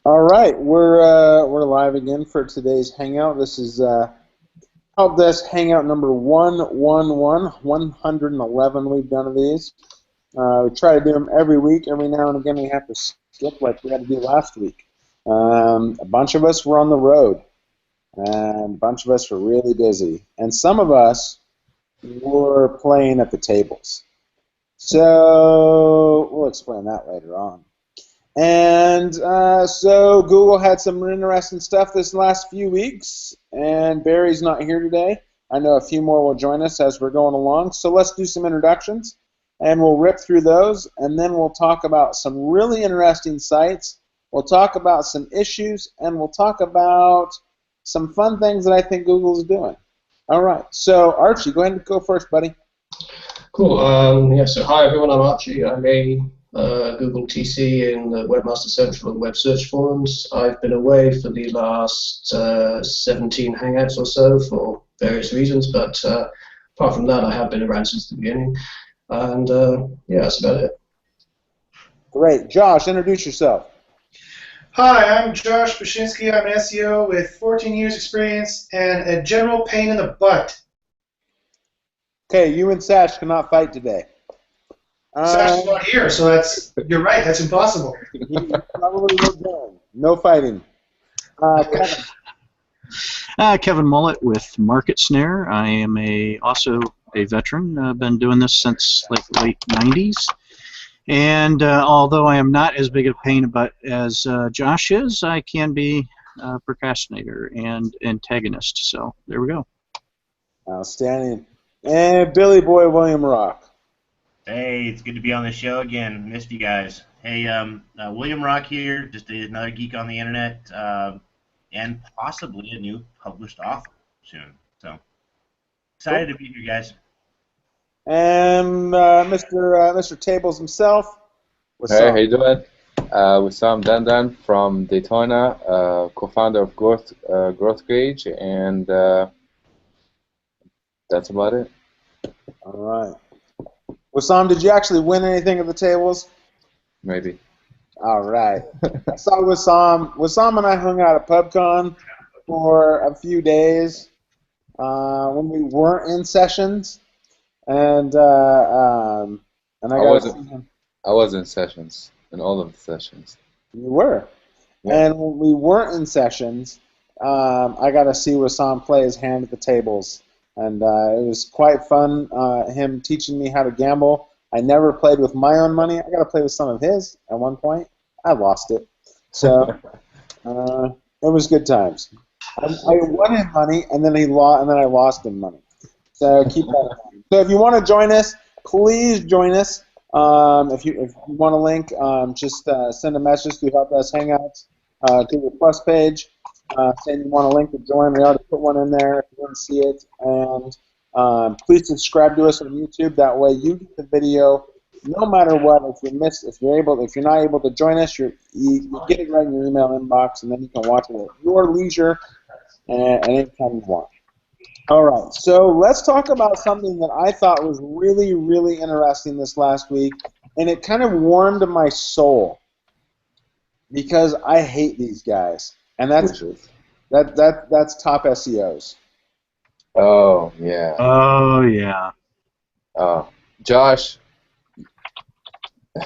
All right, we're live again for today's Hangout. This is Helpdesk Hangout number 111. We've done of these. We try to do them every week. Every now and again we have to skip like we had to do last week. A bunch of us were on the road, and a bunch of us were really busy, and some of us were playing at the tables. So we'll explain that later on. And so Google had some interesting stuff this last few weeks, and Barry's not here today. I know a few more will join us as we're going along. So let's do some introductions, and we'll rip through those, and then we'll talk about some really interesting sites. We'll talk about some issues, and we'll talk about some fun things that I think Google's doing. All right. So Archie, go ahead and go first, buddy. Cool. So hi everyone, I'm Archie. I'm a Google TC in the Webmaster Central and Web Search Forums. I've been away for the last 17 Hangouts or so for various reasons, but apart from that, I have been around since the beginning. And yeah, that's about it. Great. Josh, introduce yourself. Hi, I'm Josh Bashinsky. I'm an SEO with 14 years experience and a general pain in the butt. Okay, you and Sash cannot fight today. Sash is not here, so you're right, that's impossible. Probably will join. No fighting. Kevin. Kevin Mullett with Market Snare. I am also a veteran. I've been doing this since like late 90s. And although I am not as big a pain as Josh is, I can be a procrastinator and antagonist. So there we go. Outstanding. And Billy Boy William Rock. Hey, it's good to be on the show again. Missed you guys. Hey, William Rock here, just another geek on the internet, and possibly a new published author soon. So excited to be here, guys. And Mr. Tables himself. What's up? How you doing? Wissam Dandan from Daytona, co-founder of Growth Gauge, and that's about it. All right. Wissam, did you actually win anything at the tables? Maybe. All right. I saw Wissam. Wissam and I hung out at PubCon for a few days when we weren't in sessions, and I was in sessions, in all of the sessions. You were. Yeah. And when we weren't in sessions, I got to see Wissam play his hand at the tables. And it was quite fun, him teaching me how to gamble. I never played with my own money. I got to play with some of his at one point. I lost it. So it was good times. I won him money, and then I lost him money. So keep that in mind. So if you want to join us, please join us. If you want a link, just send a message through Helpdesk Hangouts to the Plus page. Saying you want a link to join. We already put one in there if you didn't see it. And please subscribe to us on YouTube. That way you get the video no matter what. If you're not able to join us, you get it right in your email inbox, and then you can watch it at your leisure and anytime you want. All right, so let's talk about something that I thought was really, really interesting this last week, and it kind of warmed my soul because I hate these guys. And that's top SEOs. Oh yeah. Oh yeah. Josh.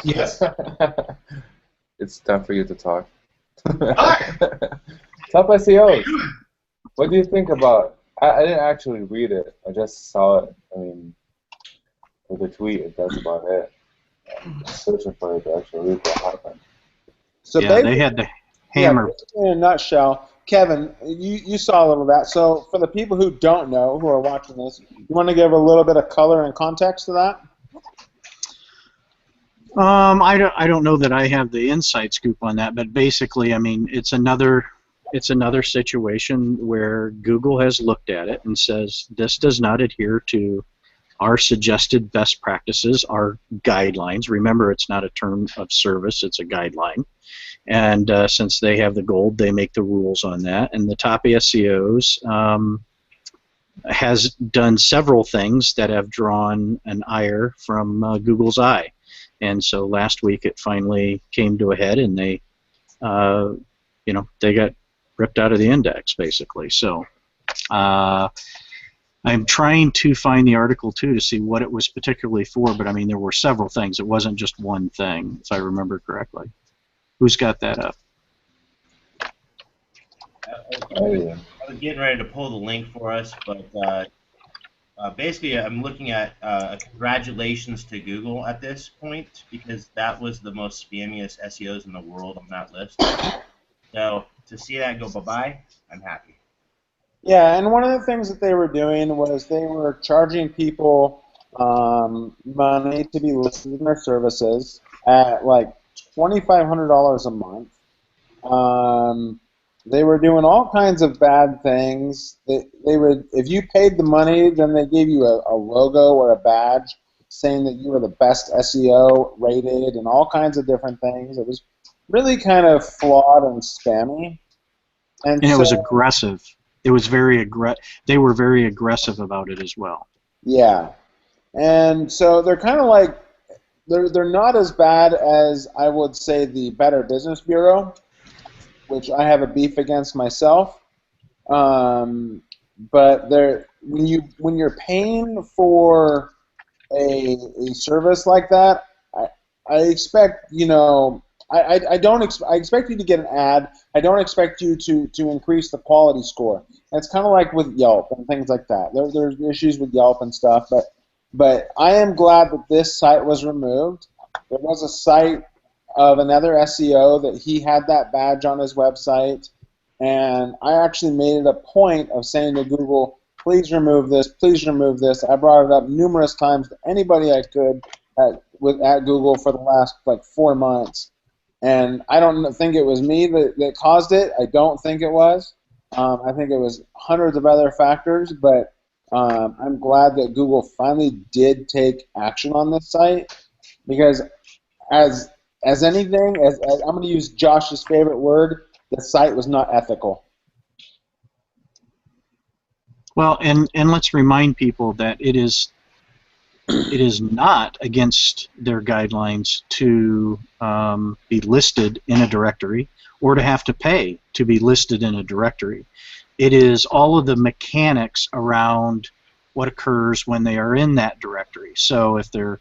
Yes. It's time for you to talk. Hi. Top SEOs. What do you think about? I didn't actually read it. I just saw it. I mean, with a tweet. That's about it. I'm searching for it to actually read what happened. So yeah, they had the hammer. Yeah, in a nutshell, Kevin, you saw a little of that. So for the people who don't know, who are watching this, you want to give a little bit of color and context to that? I don't know that I have the inside scoop on that, but basically, I mean, it's another situation where Google has looked at it and says this does not adhere to our suggested best practices, our guidelines. Remember, it's not a term of service; it's a guideline. And since they have the gold, they make the rules on that. And the top SEOs has done several things that have drawn an ire from Google's eye. And so last week it finally came to a head, and they they got ripped out of the index basically. So I'm trying to find the article too to see what it was particularly for, but I mean there were several things. It wasn't just one thing, if I remember correctly. Who's got that up? I was getting ready to pull the link for us, but basically I'm looking at congratulations to Google at this point, because that was the most spammiest SEOs in the world on that list. So to see that go bye-bye, I'm happy. Yeah, and one of the things that they were doing was they were charging people money to be listed in their services at like $2,500 a month. They were doing all kinds of bad things. They would, if you paid the money, then they gave you a logo or a badge saying that you were the best SEO rated and all kinds of different things. It was really kind of flawed and spammy. And it so, was aggressive. It was they were very aggressive about it as well. Yeah. And so they're kind of like, they're not as bad as, I would say, the Better Business Bureau, which I have a beef against myself. But when you're paying for a service like that, I expect, I expect you to get an ad. I don't expect you to increase the quality score. And it's kind of like with Yelp and things like that. There's issues with Yelp and stuff, but I am glad that this site was removed. There was a site of another SEO that he had that badge on his website, and I actually made it a point of saying to Google, please remove this, please remove this. I brought it up numerous times to anybody I could at Google for the last like 4 months. And I don't think it was me that caused it. I don't think it was. I think it was hundreds of other factors, but I'm glad that Google finally did take action on this site, because as anything, as I'm going to use Josh's favorite word, the site was not ethical. Well, and let's remind people that it is not against their guidelines to be listed in a directory or to have to pay to be listed in a directory. It is all of the mechanics around what occurs when they are in that directory. So if they're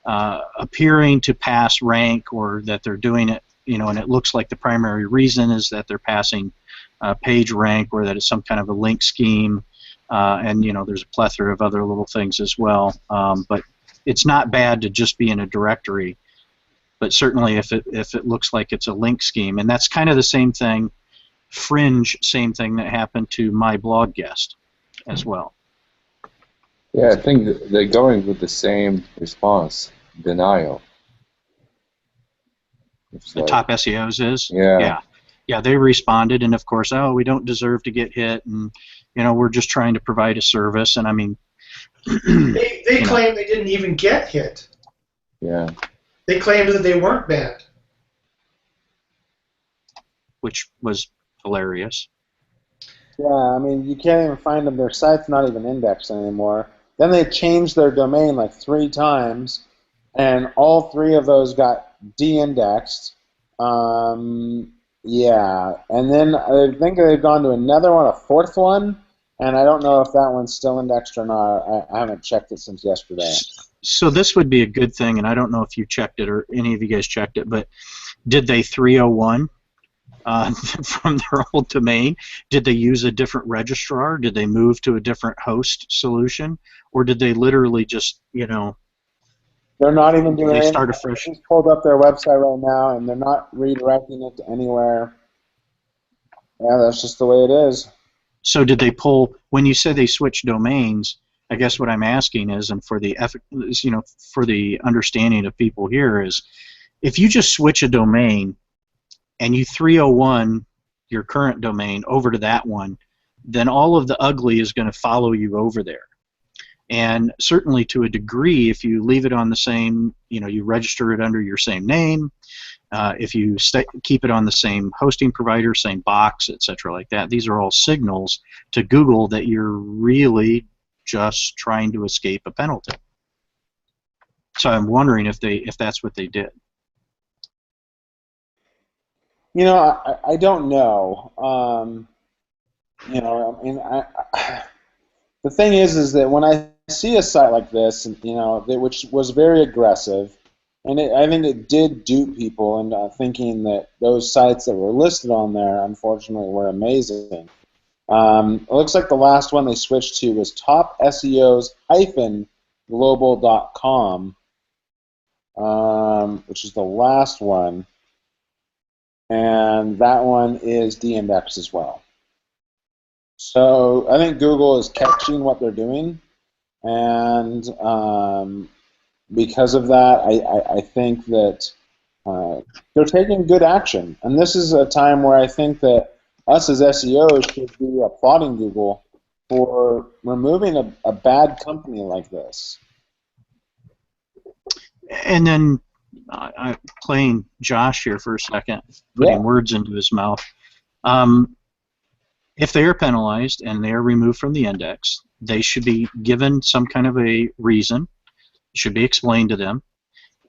appearing to pass rank, or that they're doing it, and it looks like the primary reason is that they're passing page rank, or that it's some kind of a link scheme, and there's a plethora of other little things as well. But it's not bad to just be in a directory, but certainly if it looks like it's a link scheme, and that's kind of the same thing, same thing that happened to my blog guest as well. Yeah, I think they're going with the same response, denial. The top SEOs is? Yeah. Yeah, they responded, and of course, we don't deserve to get hit, and we're just trying to provide a service, and I mean, they claim they didn't even get hit. Yeah. They claimed that they weren't banned. Which was hilarious. Yeah, I mean, you can't even find them. Their site's not even indexed anymore. Then they changed their domain like 3 times, and all 3 of those got de-indexed. Yeah, and then I think they've gone to another one, a 4th one, and I don't know if that one's still indexed or not. I haven't checked it since yesterday. So this would be a good thing, and I don't know if you checked it or any of you guys checked it, but did they 301 from their old domain? Did they use a different registrar? Did they move to a different host solution? Or did they literally just, They're not even doing they it. start afresh? I just pulled up their website right now, and they're not redirecting it to anywhere. Yeah, that's just the way it is. So did they pull, when you said they switched domains, I guess what I'm asking is, and for the for the understanding of people here, is if you just switch a domain and you 301 your current domain over to that one, then all of the ugly is going to follow you over there. And certainly to a degree, if you leave it on the same, you register it under your same name, if you keep it on the same hosting provider, same box, etc., like that, these are all signals to Google that you're really just trying to escape a penalty. So I'm wondering if that's what they did. You know, I don't know. You know, I mean, the thing is that when I see a site like this, and you know, which was very aggressive, and I think it did dupe people into thinking that those sites that were listed on there, unfortunately, were amazing. It looks like the last one they switched to was topseos-global.com, which is the last one, and that one is de-indexed as well. So I think Google is catching what they're doing, and because of that, I think that they're taking good action. And this is a time where I think that us as SEOs should be applauding Google for removing a bad company like this. And then playing Josh here for a second, putting words into his mouth. If they are penalized and they are removed from the index, they should be given some kind of a reason. It should be explained to them.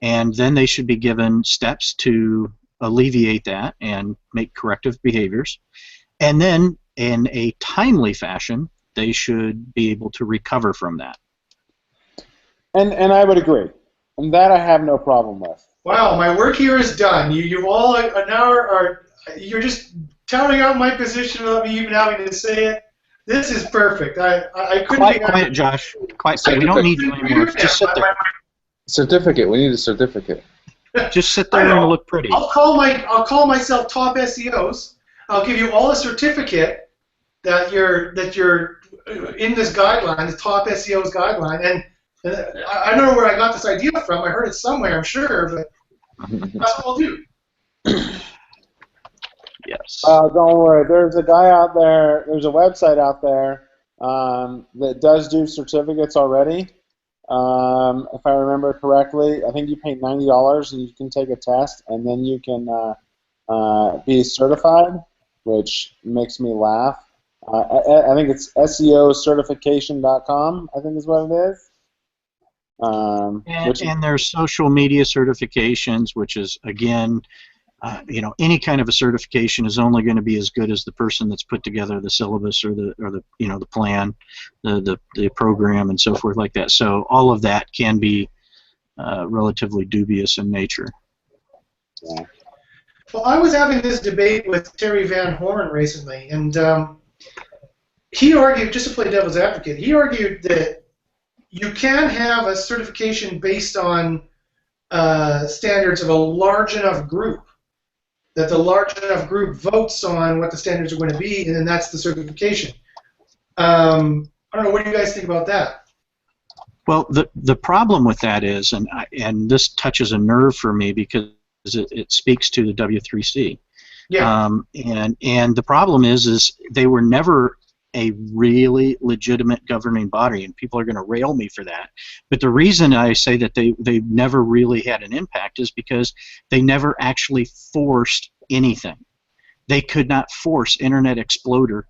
And then they should be given steps to alleviate that and make corrective behaviors. And then, in a timely fashion, they should be able to recover from that. And I would agree. And that I have no problem with. Wow, my work here is done. You all now you're just touting out my position without me even having to say it. This is perfect. I couldn't. Quiet, Josh. Quiet. So we don't need you anymore. Just sit there. Certificate. We need a certificate. Just sit there and look pretty. I'll call myself Top SEOs. I'll give you all a certificate that you're in this guideline, the Top SEOs guideline, and I don't know where I got this idea from. I heard it somewhere, I'm sure, but that's what I'll do. Yes. Don't worry. There's a guy out there. There's a website out there that does do certificates already. If I remember correctly, I think you pay $90 and you can take a test, and then you can be certified, which makes me laugh. I think it's SEOcertification.com, I think is what it is. And there's social media certifications, which is, again, you know, any kind of a certification is only going to be as good as the person that's put together the syllabus or the you know, the plan, the program, and so forth like that. So all of that can be relatively dubious in nature. Yeah. Well, I was having this debate with Terry Van Horn recently, and he argued, just to play devil's advocate, he argued that you can have a certification based on standards of a large enough group, that the large enough group votes on what the standards are going to be, and then that's the certification. I don't know, what do you guys think about that? Well, the problem with that is, and this touches a nerve for me because it speaks to the W3C. Yeah. And the problem is they were never a really legitimate governing body, and people are going to rail me for that. But the reason I say that they never really had an impact is because they never actually forced anything. They could not force Internet Explorer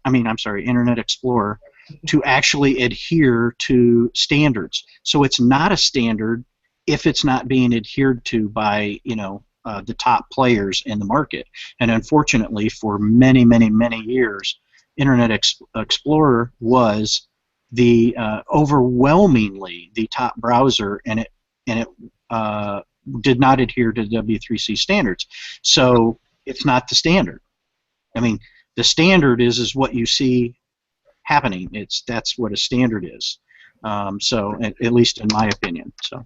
to actually adhere to standards. So it's not a standard if it's not being adhered to by, you know, the top players in the market. And unfortunately, for many, many, many years, Internet Explorer was the overwhelmingly the top browser, and it did not adhere to W3C standards. So it's not the standard. I mean, the standard is what you see happening. That's what a standard is. So at least in my opinion. So.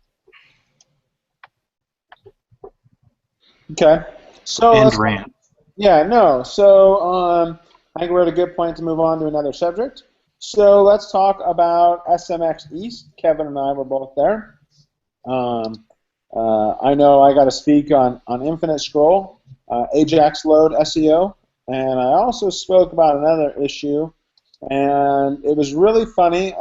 Okay. So And rant. Yeah. No. So I think we're at a good point to move on to another subject. So let's talk about SMX East. Kevin and I were both there. I know I got to speak on Infinite Scroll, Ajax Load SEO, and I also spoke about another issue, and it was really funny.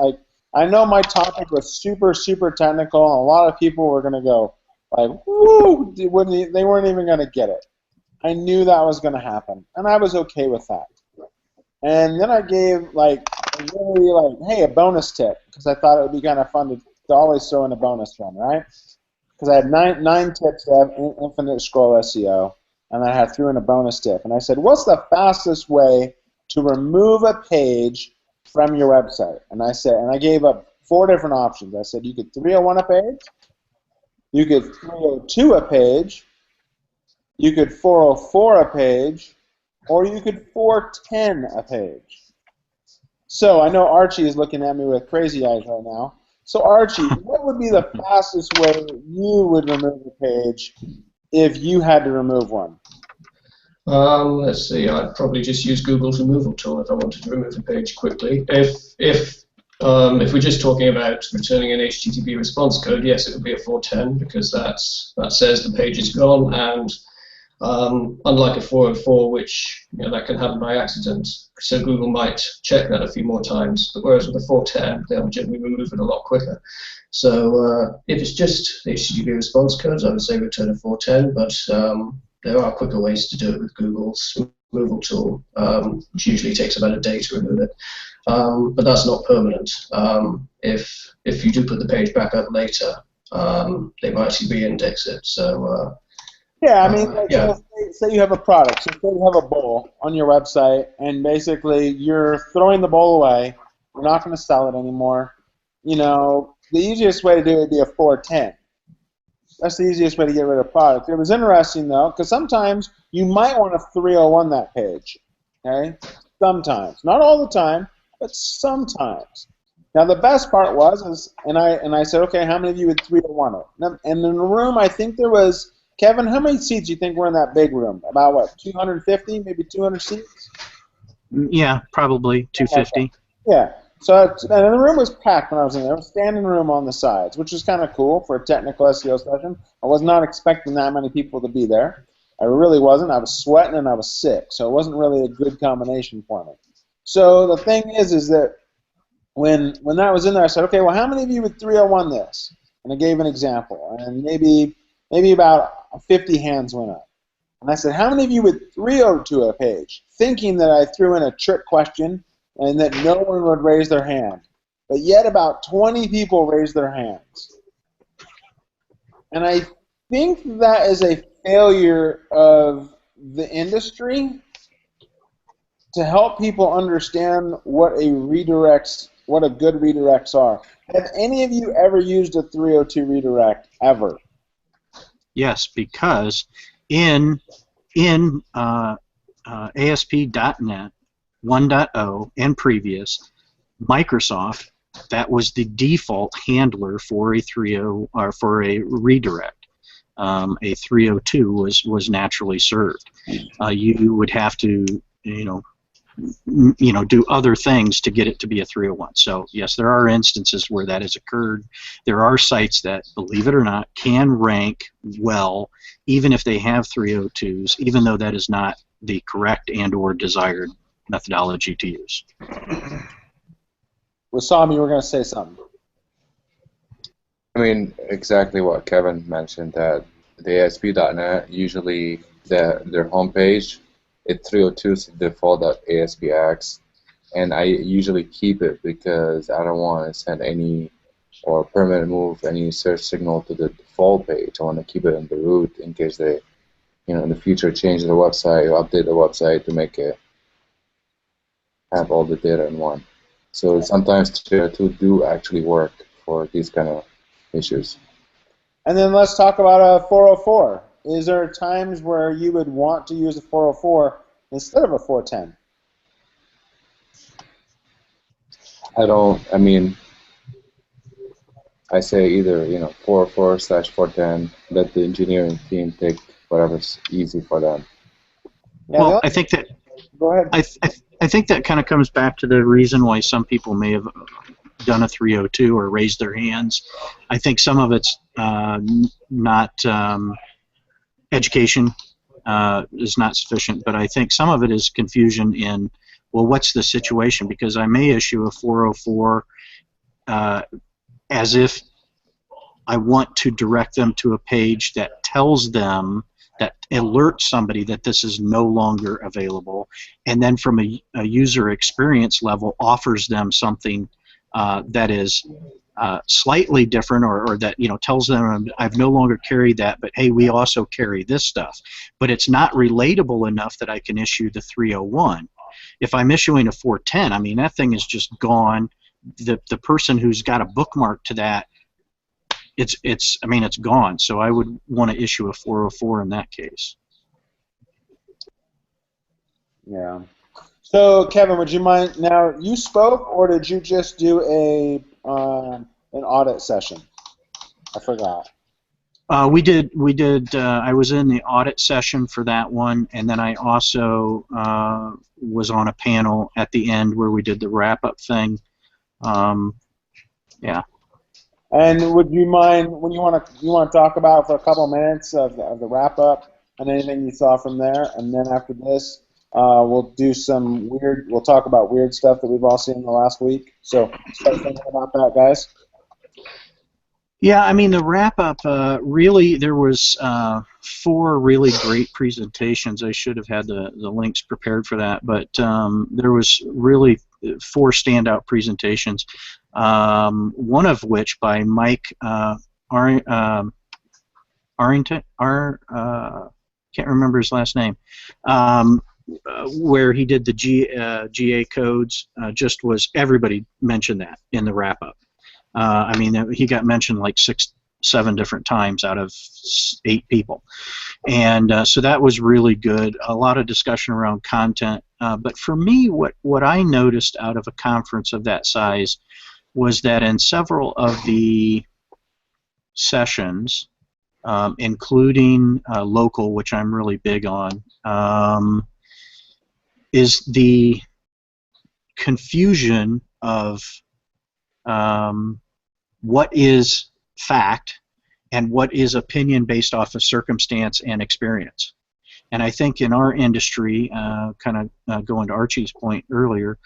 I know my topic was super, super technical, and a lot of people were going to go, like, woo, they weren't even going to get it. I knew that was going to happen, and I was okay with that. And then I gave, hey, a bonus tip, because I thought it would be kind of fun to always throw in a bonus one, right? Because I had nine tips to have Infinite Scroll SEO. and then I threw in a bonus tip. And I said, what's the fastest way to remove a page from your website? And I gave up 4 different options. I said you could 301 a page, you could 302 a page, you could 404 a page, or you could 410 a page. So I know Archie is looking at me with crazy eyes right now. So Archie, what would be the fastest way you would remove a page if you had to remove one? Let's see. I'd probably just use Google's removal tool if I wanted to remove a page quickly. If we're just talking about returning an HTTP response code, yes, it would be a 410 because that says the page is gone, and unlike a 404, which that can happen by accident, so Google might check that a few more times. But whereas with a 410, they'll generally remove it a lot quicker. So if it's just HTTP response codes, I would say return a 410, but there are quicker ways to do it with Google's removal tool, which usually takes about a day to remove it. But that's not permanent. If you do put the page back up later, they might actually re-index it. So yeah, I mean, say you have a product. So say you have a bowl on your website, and basically you're throwing the bowl away. You're not going to sell it anymore. The easiest way to do it would be a 410. That's the easiest way to get rid of product. It was interesting, though, because sometimes you might want to 301 that page. Okay? Sometimes. Not all the time, but sometimes. Now, the best part was, and I said, okay, how many of you would 301 it? And in the room, I think there was, Kevin, how many seats do you think were in that big room? About, what, 250, maybe 200 seats? Yeah, probably 250. Yeah. So and the room was packed when I was in there. There was standing room on the sides, which was kind of cool for a technical SEO session. I was not expecting that many people to be there. I really wasn't. I was sweating and I was sick, so it wasn't really a good combination for me. So the thing is that when that was in there, I said, okay, well, how many of you would 301 this? And I gave an example, and maybe about 50 hands went up. And I said, how many of you would 302 a page, thinking that I threw in a trick question and that no one would raise their hand. But yet about 20 people raised their hands. And I think that is a failure of the industry to help people understand what a good redirects are. Have any of you ever used a 302 redirect, ever? Yes, because in ASP.NET 1.0 and previous, Microsoft, that was the default handler for a 3.0 or for a redirect. A 302 was naturally served. You would have to, do other things to get it to be a 301. So yes, there are instances where that has occurred. There are sites that, believe it or not, can rank well even if they have 302s, even though that is not the correct and/or desired methodology to use. Wissam, you were going to say something. I mean, exactly what Kevin mentioned, that the ASP.NET, usually their homepage, it 302's default .aspx, and I usually keep it because I don't want to send any or permanent move any search signal to the default page. I want to keep it in the root in case they, in the future change the website or update the website to make it have all the data in one. So sometimes 302 do actually work for these kind of issues. And then let's talk about a 404. Is there times where you would want to use a 404 instead of a 410? I say either, 404/410, let the engineering team take whatever's easy for them. Yeah, well, I think that. Go ahead. I think that kind of comes back to the reason why some people may have done a 302 or raised their hands. I think some of it's not education is not sufficient, but I think some of it is confusion in, well, what's the situation? Because I may issue a 404 as if I want to direct them to a page that tells them, that alerts somebody that this is no longer available, and then from a user experience level offers them something that is slightly different, or that tells them I've no longer carried that, but hey, we also carry this stuff. But it's not relatable enough that I can issue the 301. If I'm issuing a 410, I mean that thing is just gone. The person who's got a bookmark to that, it's gone. So I would want to issue a 404 in that case. Yeah. So Kevin, would you mind now? You spoke, or did you just do an audit session? I forgot. We did. I was in the audit session for that one, and then I also was on a panel at the end where we did the wrap-up thing. Yeah. And would you mind when you want to talk about for a couple of minutes of the wrap-up and anything you saw from there, and then after this, we'll talk about weird stuff that we've all seen in the last week. So start thinking about that, guys. Yeah, I mean the wrap-up. Really, there was 4 really great presentations. I should have had the links prepared for that, but there was really 4 standout presentations. One of which by Mike Arrington. Can't remember his last name. Where he did the GA codes, just was everybody mentioned that in the wrap-up. I mean, he got mentioned like 6, 7 different times out of 8 people, and so that was really good. A lot of discussion around content, but for me, what I noticed out of a conference of that size was that in several of the sessions, including local, which I'm really big on, is the confusion of what is fact and what is opinion based off of circumstance and experience. And I think in our industry, kind of going to Archie's point earlier,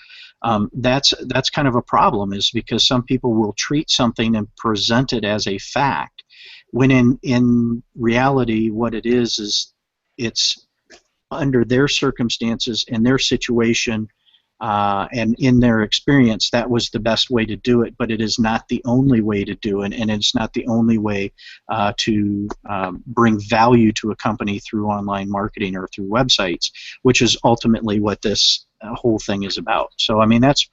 that's kind of a problem, is because some people will treat something and present it as a fact, when in reality what it is it's under their circumstances and their situation, and in their experience, that was the best way to do it, but it is not the only way to do it, and it's not the only way to bring value to a company through online marketing or through websites, which is ultimately what this whole thing is about. So, I mean, that's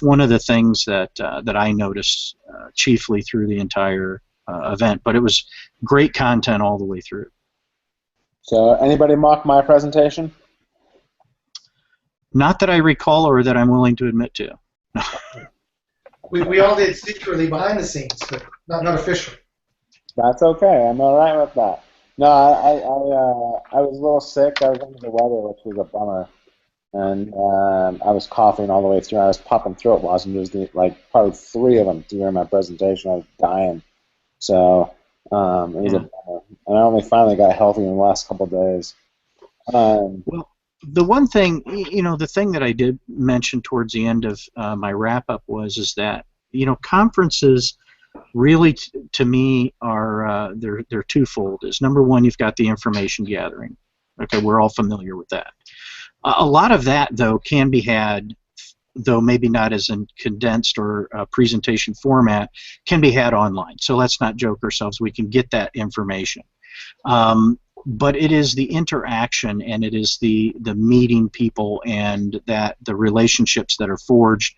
one of the things that I noticed chiefly through the entire event, but it was great content all the way through. So, anybody mock my presentation? Not that I recall or that I'm willing to admit to. we all did secretly behind the scenes, but not officially. That's okay. I'm all right with that. No, I was a little sick. I was under the weather, which was a bummer. And I was coughing all the way through. I was popping throat lozenges, like probably 3 of them during my presentation. I was dying. So it was a bummer. And I only finally got healthy in the last couple of days. Well, the one thing, the thing that I did mention towards the end of my wrap-up is that, conferences really, to me, are they're twofold. Is number one, you've got the information gathering. Okay, we're all familiar with that. A lot of that, though, can be had, though maybe not as in condensed or presentation format, can be had online. So let's not joke ourselves. We can get that information. But it is the interaction, and it is the meeting people, and that the relationships that are forged,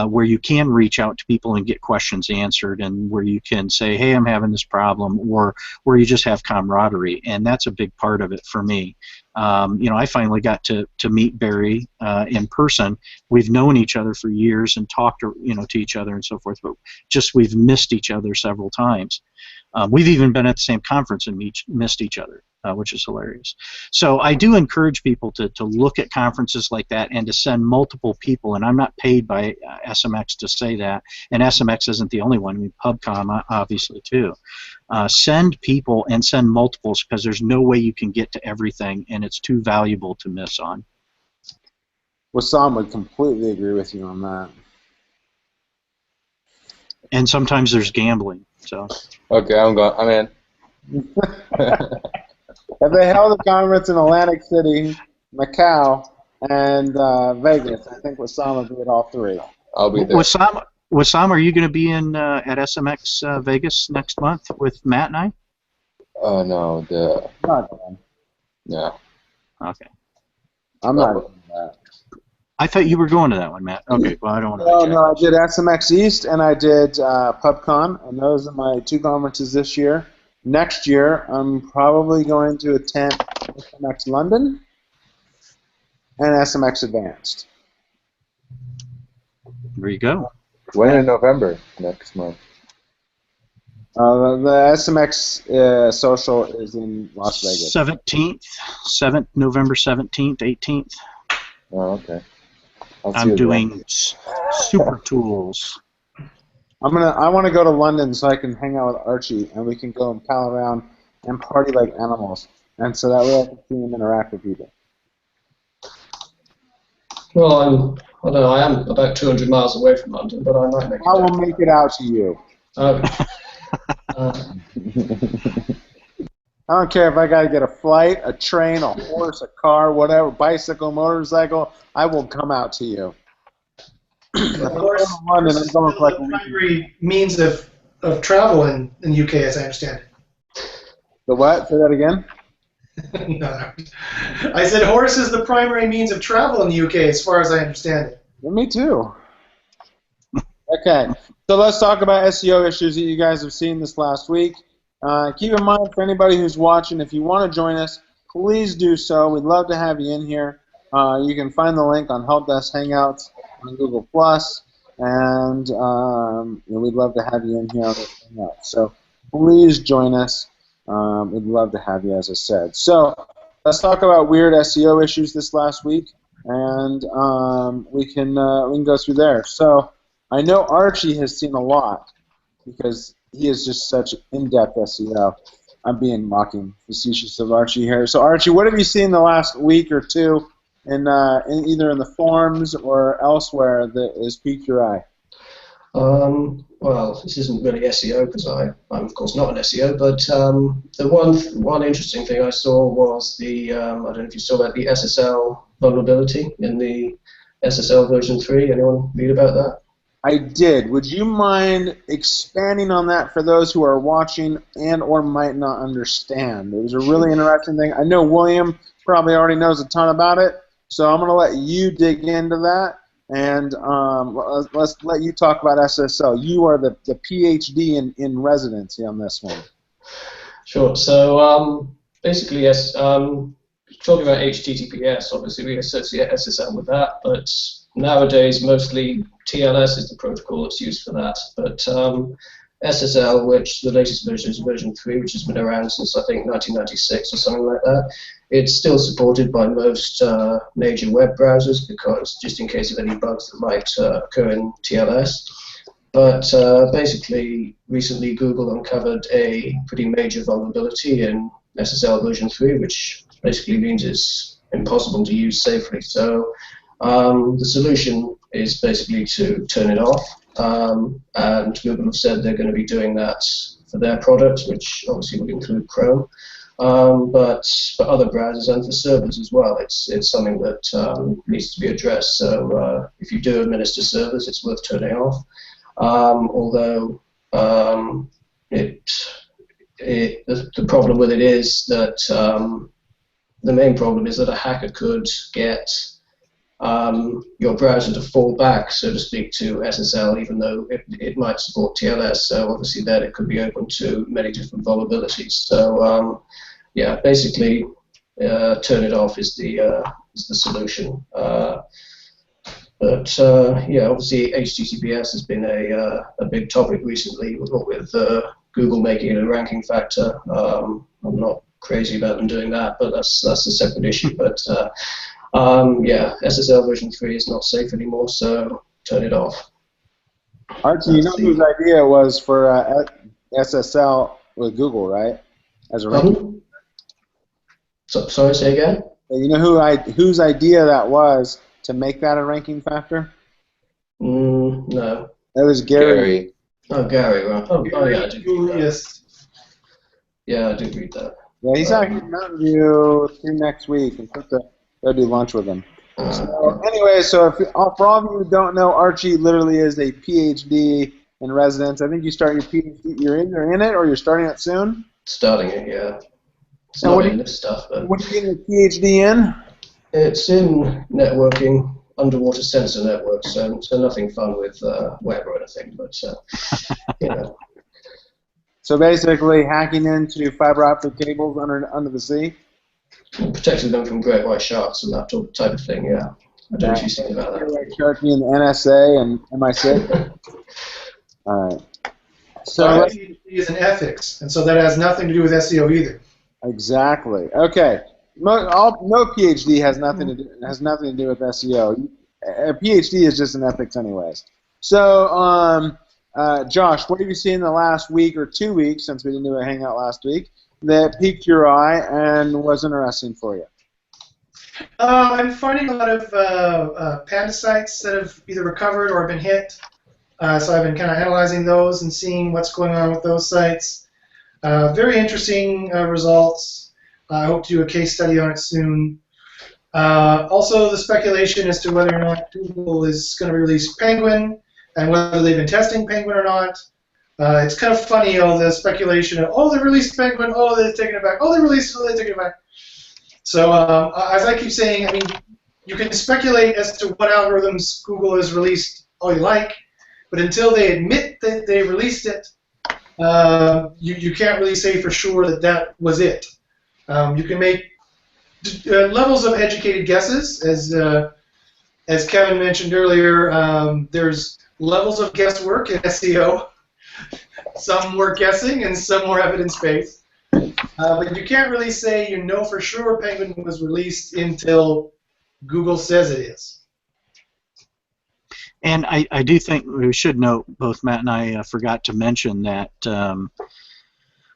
where you can reach out to people and get questions answered, and where you can say, hey, I'm having this problem, or where you just have camaraderie, and that's a big part of it for me. I finally got to meet Barry in person. We've known each other for years and talked to each other and so forth, but just we've missed each other several times. We've even been at the same conference and missed each other, which is hilarious. So I do encourage people to look at conferences like that and to send multiple people, and I'm not paid by SMX to say that, and SMX isn't the only one. I mean, PubCom obviously too. Send people and send multiples, because there's no way you can get to everything, and it's too valuable to miss on. Wassam would completely agree with you on that. And sometimes there's gambling. So. Okay, I'm in. If they held a conference in Atlantic City, Macau, and Vegas, I think Wassam would be at all 3. I'll be there. Wissam, are you going to be in at SMX Vegas next month with Matt and I? Oh no, Not going. yeah. Okay. I'm not doing that. I thought you were going to that one, Matt. Okay, well, I don't want to. No, I did SMX East and I did PubCon, and those are my 2 conferences this year. Next year, I'm probably going to attend SMX London and SMX Advanced. There you go. When in November next month? The SMX social is in Las Vegas. 17th, November 17th, 18th. Oh, okay. I'll see I'm you doing super tools. I want to go to London so I can hang out with Archie and we can go and pal around and party like animals, and so that way I can see him interact with people. Well, I don't know, I am about 200 miles away from London, but I might make it. I will make it out to you. Okay. I don't care if I got to get a flight, a train, a horse, a car, whatever, bicycle, motorcycle, I will come out to you. Of course, London, I'm going for like the primary means of travel in UK, as I understand it. The what? Say that again? No. I said horse is the primary means of travel in the UK, as far as I understand it. Yeah, me too. Okay, so let's talk about SEO issues that you guys have seen this last week. Keep in mind, for anybody who's watching, if you want to join us, please do so. We'd love to have you in here. You can find the link on Helpdesk Hangouts on Google+, and we'd love to have you in here on this Hangout. So please join us. We'd love to have you, as I said. So let's talk about weird SEO issues this last week, and we can go through there. So I know Archie has seen a lot because he is just such in-depth SEO. I'm being mocking facetious of Archie here. So Archie, what have you seen the last week or two in either in the forums or elsewhere that has piqued your eye? Well, this isn't really SEO because I'm of course not an SEO, but the one interesting thing I saw was the I don't know if you saw that, the SSL vulnerability in the SSL version 3. Anyone read about that? I did. Would you mind expanding on that for those who are watching and or might not understand? It was a really interesting thing. I know William probably already knows a ton about it, so I'm going to let you dig into that, and let's let you talk about SSL. You are the PhD in residency on this one. Sure. So basically, yes. Talking about HTTPS, obviously we associate SSL with that, but nowadays mostly TLS is the protocol that's used for that. But SSL, which the latest version is version 3, which has been around since I think 1996 or something like that, it's still supported by most major web browsers, because just in case of any bugs that might occur in TLS. But basically, recently Google uncovered a pretty major vulnerability in SSL version 3, which basically means it's impossible to use safely. So the solution is basically to turn it off, and Google have said they're going to be doing that for their products, which obviously would include Chrome, but for other browsers and for servers as well. It's something that needs to be addressed. So if you do administer servers, it's worth turning off. Although the problem with it is that the main problem is that a hacker could get your browser to fall back, so to speak, to SSL, even though it might support TLS. So obviously then it could be open to many different vulnerabilities. So yeah, basically turn it off is the solution. But yeah, obviously HTTPS has been a big topic recently, with Google making it a ranking factor. I'm not crazy about them doing that, but that's a separate issue. But yeah, SSL version 3 is not safe anymore, so turn it off. Archie, you know whose idea it was for SSL with Google, right? As a ranking. Sorry, say again? You know whose idea that was to make that a ranking factor? No. That was Gary. Oh, Gary, right. Oh, yeah, I did read that. Yes. Yeah, I did read that. Yeah, he's actually in Mountain View through next week, and go do lunch with him. So anyway, so if for all of you who don't know, Archie literally is a PhD in residence. I think you start your PhD. You're either in it or you're starting it soon. Starting it, yeah. It's And not in this stuff, but what are you getting a PhD in? it's in networking, underwater sensor networks, so nothing fun with web or anything, but you know. So basically, hacking into fiber optic cables under the sea. Protecting them from great white sharks and that type of thing, yeah. I don't know if you've seen about that. Sharky and NSA and MI6. All right. So my PhD is in ethics, and so that has nothing to do with SEO either. Exactly. Okay. No PhD has nothing to do with SEO. A PhD is just in ethics, anyways. So, Josh, what have you seen in the last week or 2 weeks, since we didn't do a Hangout last week, that piqued your eye and was interesting for you? I'm finding a lot of Panda sites that have either recovered or been hit. So I've been kind of analyzing those and seeing what's going on with those sites. Very interesting results. I hope to do a case study on it soon. Also, the speculation as to whether or not Google is going to release Penguin and whether they've been testing Penguin or not. It's kind of funny, all the speculation of, oh, they released Penguin, oh, they're taking it back, oh, they released it, oh, they're taking it back. So, as I keep saying, I mean, you can speculate as to what algorithms Google has released all you like, but until they admit that they released it, you can't really say for sure that that was it. You can make levels of educated guesses, as Kevin mentioned earlier. There's levels of guesswork in SEO. Some were guessing and some were evidence-based. But you can't really say you know for sure Penguin was released until Google says it is. And I do think we should note, both Matt and I forgot to mention that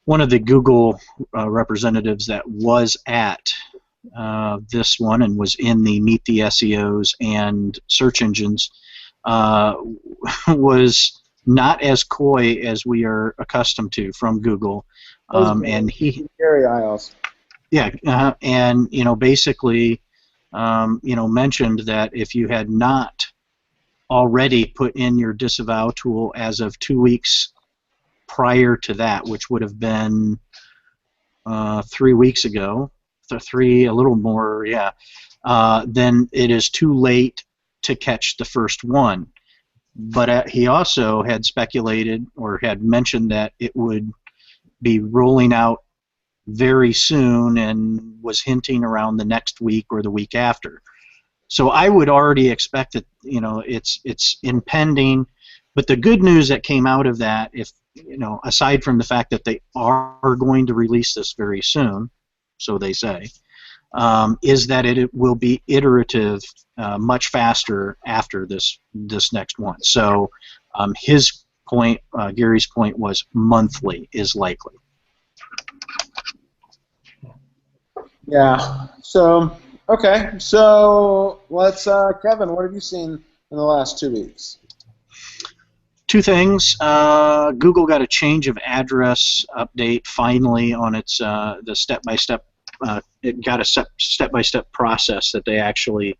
one of the Google representatives that was at this one and was in the Meet the SEOs and search engines was not as coy as we are accustomed to from Google. And he, Gary Isles. yeah, and basically, mentioned that if you had not already put in your disavow tool as of 2 weeks prior to that, which would have been 3 weeks ago, a little more, yeah, then it is too late to catch the first one. But he also had speculated or had mentioned that it would be rolling out very soon and was hinting around the next week or the week after. So I would already expect that it's impending. But the good news that came out of that, if aside from the fact that they are going to release this very soon, so they say, is that it will be iterative, much faster after this next one. So his point, Gary's point, was monthly is likely. Yeah. So okay. So let's Kevin, what have you seen in the last 2 weeks? Two things. Google got a change of address update finally on its the step-by-step. It got a step-by-step process that they actually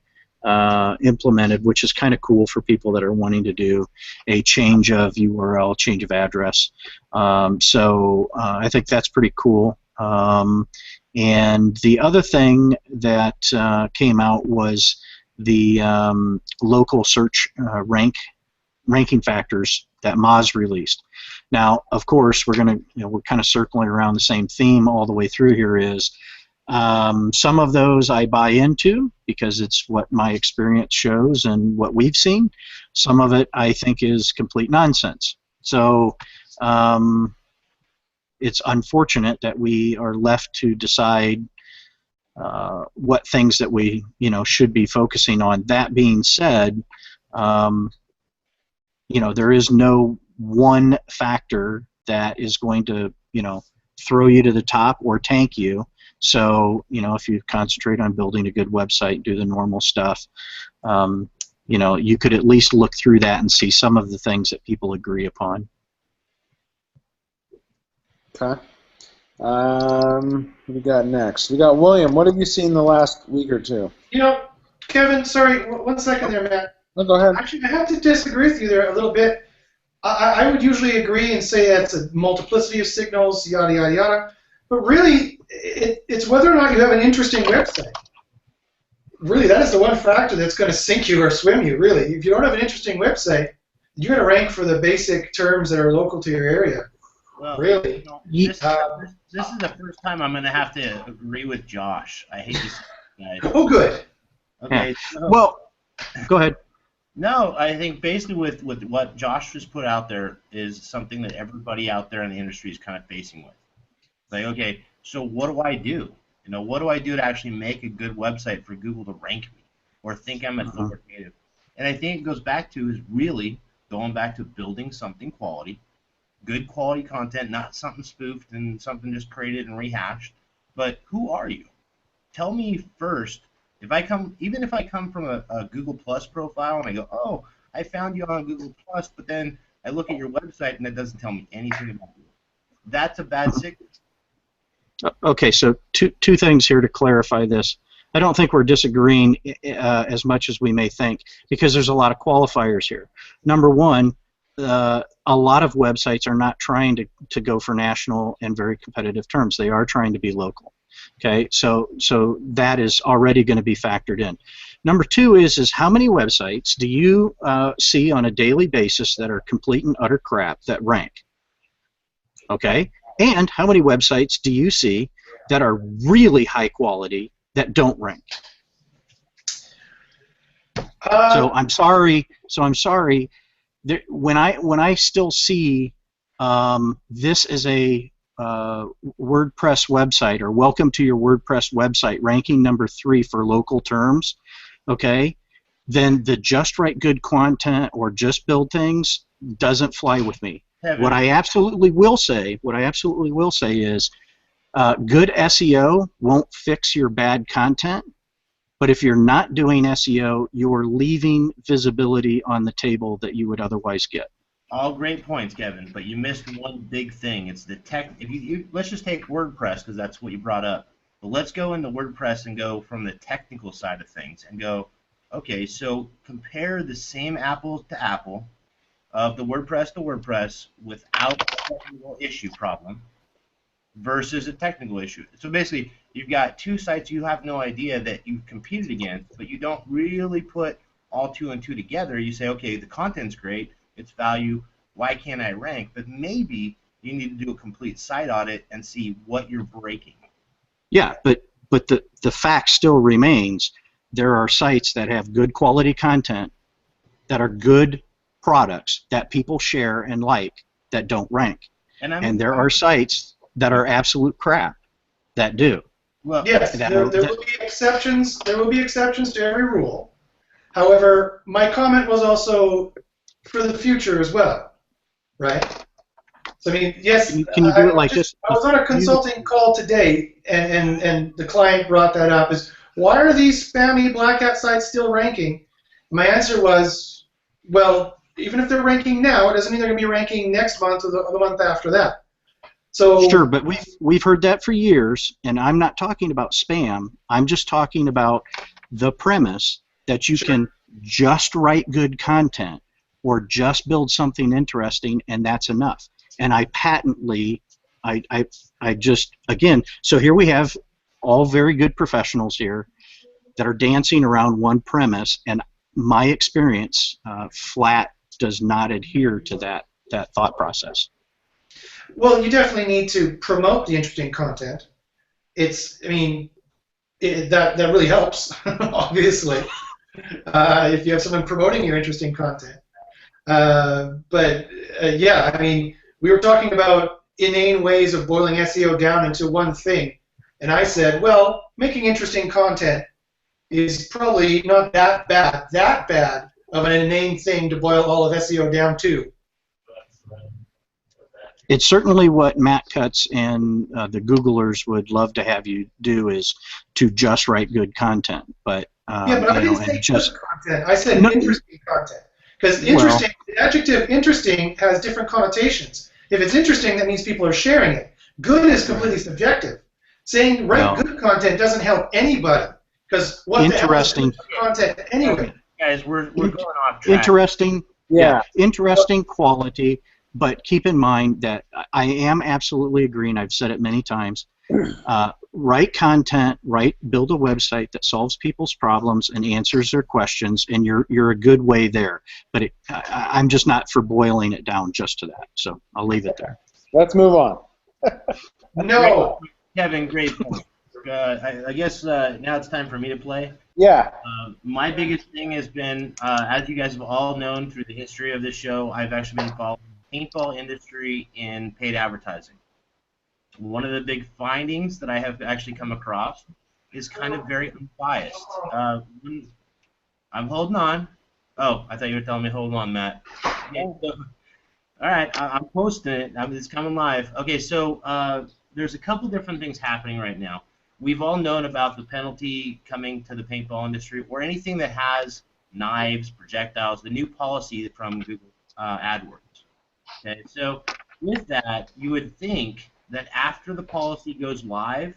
implemented, which is kind of cool for people that are wanting to do a change of URL, change of address. So I think that's pretty cool. And the other thing that came out was the local search ranking factors that Moz released. Now, of course, we're kind of circling around the same theme all the way through here. Is some of those I buy into because it's what my experience shows and what we've seen. Some of it I think is complete nonsense. So it's unfortunate that we are left to decide what things that we should be focusing on. That being said, there is no one factor that is going to throw you to the top or tank you. So if you concentrate on building a good website, do the normal stuff, you could at least look through that and see some of the things that people agree upon. Okay. What do we got next? We got William. What have you seen the last week or two? Kevin, sorry, one second there, Matt. No, go ahead. Actually, I have to disagree with you there a little bit. I would usually agree and say that's a multiplicity of signals, yada, yada, yada. But really, it's whether or not you have an interesting website. Really, that is the one factor that's going to sink you or swim you, really. If you don't have an interesting website, you're going to rank for the basic terms that are local to your area. Well, really. This is the first time I'm going to have to agree with Josh. I hate this guy. Oh, good. Okay. Yeah. So, Well, go ahead. no, I think basically with what Josh just put out there is something that everybody out there in the industry is kind of facing with. Like, okay, so what do I do? You know, what do I do to actually make a good website for Google to rank me or think I'm authoritative? And I think it goes back to is really going back to building something quality, good quality content, not something spoofed and something just created and rehashed. But who are you? Tell me first. Even if I come from a Google Plus profile and I go, oh, I found you on Google Plus, but then I look at your website and it doesn't tell me anything about you. That's a bad signal. Okay, so two things here to clarify this. I don't think we're disagreeing as much as we may think because there's a lot of qualifiers here. Number one, a lot of websites are not trying to go for national and very competitive terms. They are trying to be local. Okay, so that is already going to be factored in. Number two is how many websites do you see on a daily basis that are complete and utter crap that rank? Okay, and how many websites do you see that are really high quality that don't rank? So I'm sorry. When I still see this is a WordPress website or welcome to your WordPress website ranking number 3 for local terms, okay, then the just write good content or just build things doesn't fly with me. Kevin. What I absolutely will say is good SEO won't fix your bad content, but if you're not doing SEO, you're leaving visibility on the table that you would otherwise get. All great points, Kevin, but you missed one big thing. It's the tech. Let's just take WordPress because that's what you brought up. But let's go into WordPress and go from the technical side of things and go, okay, so compare the same apple to apple of the WordPress to WordPress without a technical issue problem versus a technical issue. So basically, you've got two sites you have no idea that you've competed against, but you don't really put all 2 and 2 together. You say, okay, the content's great, its value, why can't I rank? But maybe you need to do a complete site audit and see what you're breaking. Yeah, but the fact still remains there are sites that have good quality content that are good products that people share and like that don't rank. And there are sites that are absolute crap that do. Well, yes, there will be exceptions. There will be exceptions to every rule. However, my comment was also for the future as well, right? So I mean, yes. Can you do it like this? I was on a consulting call today, and the client brought that up: is why are these spammy black hat sites still ranking? My answer was, well, even if they're ranking now, it doesn't mean they're going to be ranking next month or the month after that. So sure, but we've heard that for years, and I'm not talking about spam. I'm just talking about the premise that you can just write good content or just build something interesting, and that's enough. And I patently, I just, again, so here we have all very good professionals here that are dancing around one premise, and my experience flat does not adhere to that thought process. Well, you definitely need to promote the interesting content. I mean, that really helps, obviously, if you have someone promoting your interesting content. Yeah, I mean, we were talking about inane ways of boiling SEO down into one thing, and I said, well, making interesting content is probably not that bad of an inane thing to boil all of SEO down to. It's certainly what Matt Cutts and the Googlers would love to have you do, is to just write good content. But yeah, but I didn't say good content. I said interesting content. Because interesting, the adjective interesting has different connotations. If it's interesting, that means people are sharing it. Good is completely subjective. Saying write good content doesn't help anybody. Because what Interesting. the hell is content anyway? Guys, we're going off track. Interesting. Yeah. Interesting quality, but keep in mind that I am absolutely agreeing. I've said it many times. Write content, build a website that solves people's problems and answers their questions, and you're a good way there. But I'm just not for boiling it down just to that. So I'll leave it there. Let's move on. No. Kevin, great point. I guess now it's time for me to play. Yeah. My biggest thing has been, as you guys have all known through the history of this show, I've actually been involved in the paintball industry in paid advertising. One of the big findings that I have actually come across is kind of very unbiased. I'm holding on. Oh, I thought you were telling me hold on, Matt. Okay, so, all right, I'm posting it. It's coming live. Okay, so there's a couple different things happening right now. We've all known about the penalty coming to the paintball industry or anything that has knives, projectiles, the new policy from Google AdWords. Okay, so with that, you would think that after the policy goes live,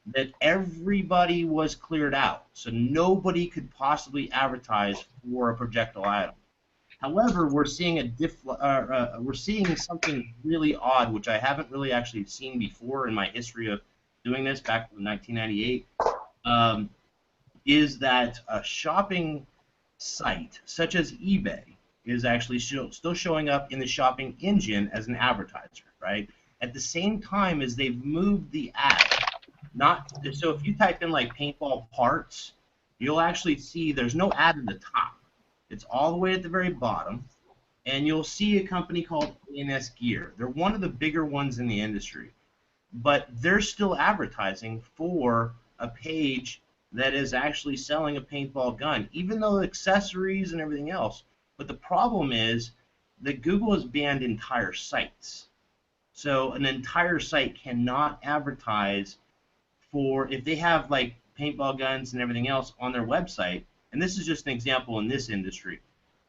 that everybody was cleared out, so nobody could possibly advertise for a projectile item. However, we're seeing we're seeing something really odd, which I haven't really actually seen before in my history of doing this back in 1998. Is that a shopping site such as eBay is actually still showing up in the shopping engine as an advertiser, right? At the same time as they've moved the ad. So if you type in like paintball parts, you'll actually see there's no ad at the top. It's all the way at the very bottom, and you'll see a company called A&S Gear. They're one of the bigger ones in the industry, but they're still advertising for a page that is actually selling a paintball gun, even though accessories and everything else. But the problem is that Google has banned entire sites. So an entire site cannot advertise for, if they have like paintball guns and everything else on their website, and this is just an example in this industry.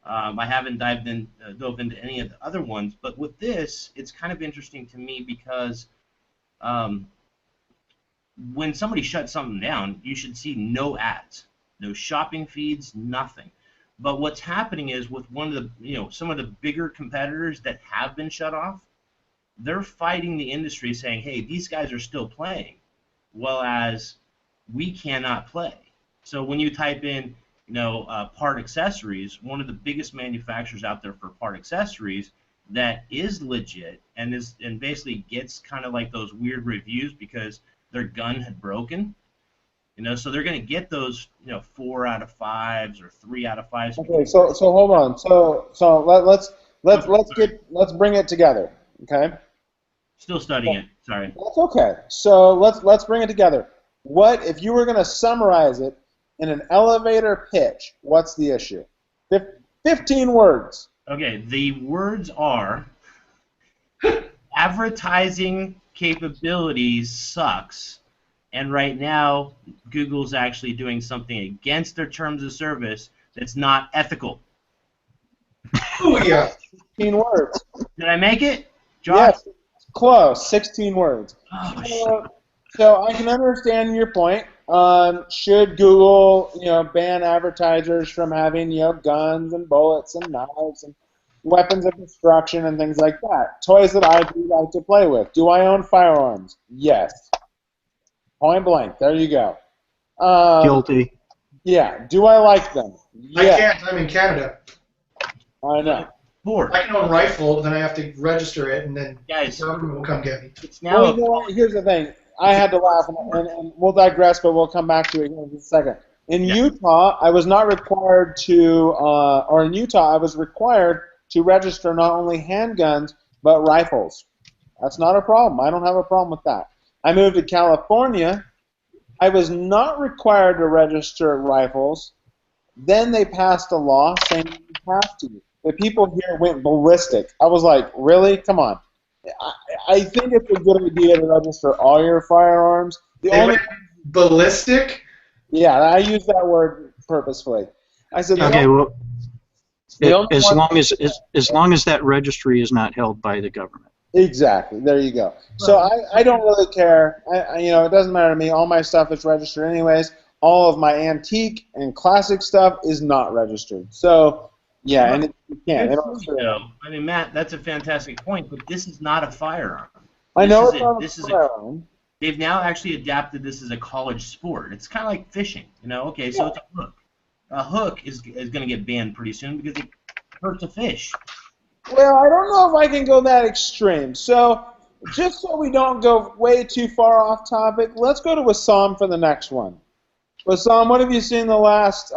I haven't dove into any of the other ones, but with this, it's kind of interesting to me because when somebody shuts something down, you should see no ads, no shopping feeds, nothing. But what's happening is with one of the, some of the bigger competitors that have been shut off, they're fighting the industry saying, hey, these guys are still playing, well as we cannot play. So when you type in, part accessories, one of the biggest manufacturers out there for part accessories that is legit and basically gets kind of like those weird reviews because their gun had broken, so they're going to get those, 4 out of 5s or 3 out of 5s. Okay, so hold on. So let's bring it together. Okay. Still studying it. Sorry. That's okay. So let's bring it together. What if you were going to summarize it in an elevator pitch? What's the issue? 15 words. Okay. The words are advertising capabilities sucks, and right now Google's actually doing something against their terms of service that's not ethical. Oh yeah. 15 words. Did I make it, Josh? Yes. Close. 16 words. Oh, so I can understand your point. Should Google, ban advertisers from having, guns and bullets and knives and weapons of destruction and things like that? Toys that I do like to play with. Do I own firearms? Yes. Point blank. There you go. Guilty. Yeah. Do I like them? Yeah. I can't. I'm in Canada. I know. I can own a rifle, then I have to register it, and then guys, the government will come get me. It's now. Well, here's the thing. I had to laugh, and we'll digress, but we'll come back to it in a second. In Utah, I was not required to, or in Utah, I was required to register not only handguns, but rifles. That's not a problem. I don't have a problem with that. I moved to California. I was not required to register rifles. Then they passed a law saying you have to. The people here went ballistic. I was like, really? Come on. I think it's a good idea to register all your firearms. They went ballistic? Yeah, I use that word purposefully. I said, okay, well, as long as that registry is not held by the government. Exactly. There you go. So I don't really care. It doesn't matter to me. All my stuff is registered anyways. all of my antique and classic stuff is not registered. So, yeah, and you can't. They don't You know, I mean, Matt, that's a fantastic point, but this is not a firearm. I know This is they've now actually adapted this as a college sport. It's kind of like fishing, you know. Okay, so it's a hook. A hook is going to get banned pretty soon because it hurts a fish. Well, I don't know if I can go that extreme. So, just so we don't go way too far off topic, let's go to Wissam for the next one. Wissam, what have you seen the last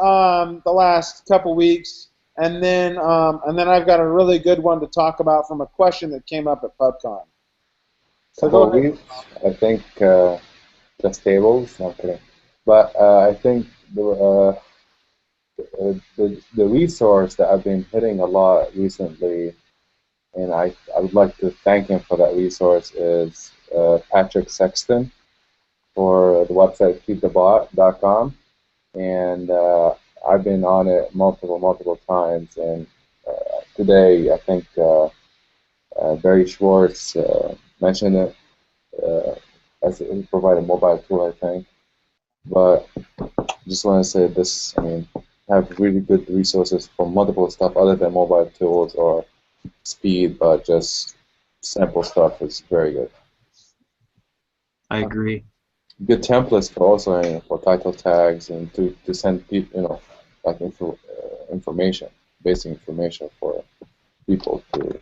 couple weeks? And then I've got a really good one to talk about from a question that came up at PubCon. So go ahead. Weeks, I think just tables. No, I'm kidding. But I think the resource that I've been hitting a lot recently, and I would like to thank him for that resource, is Patrick Sexton for the website feedthebot.com, and I've been on it multiple times, and today I think Barry Schwartz mentioned it as he provided a mobile tool, I think. But just want to say this, I mean, have really good resources for multiple stuff other than mobile tools or speed, but just sample stuff is very good. I agree. Good templates for also for title tags and to send people, like information, basic information for people to.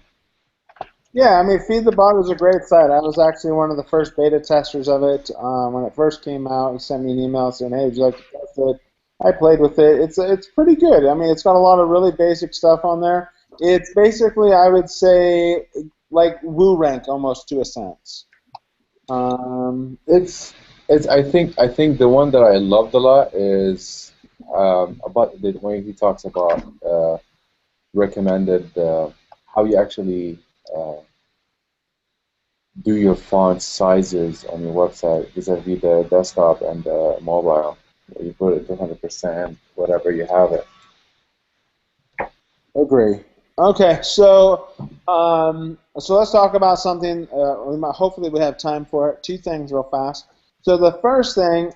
Yeah, I mean, Feed the Bot is a great site. I was actually one of the first beta testers of it when it first came out. He sent me an email saying, "Hey, would you like to test it?" I played with it. It's pretty good. I mean, it's got a lot of really basic stuff on there. It's basically, I would say, like WooRank almost to a sense. I think the one that I loved a lot is about when he talks about recommended how you actually do your font sizes on your website vis-a-vis the desktop and the mobile. You put it to 100%, whatever you have it. Agree. Okay, so let's talk about something. Hopefully we have time for it. Two things real fast. So the first thing,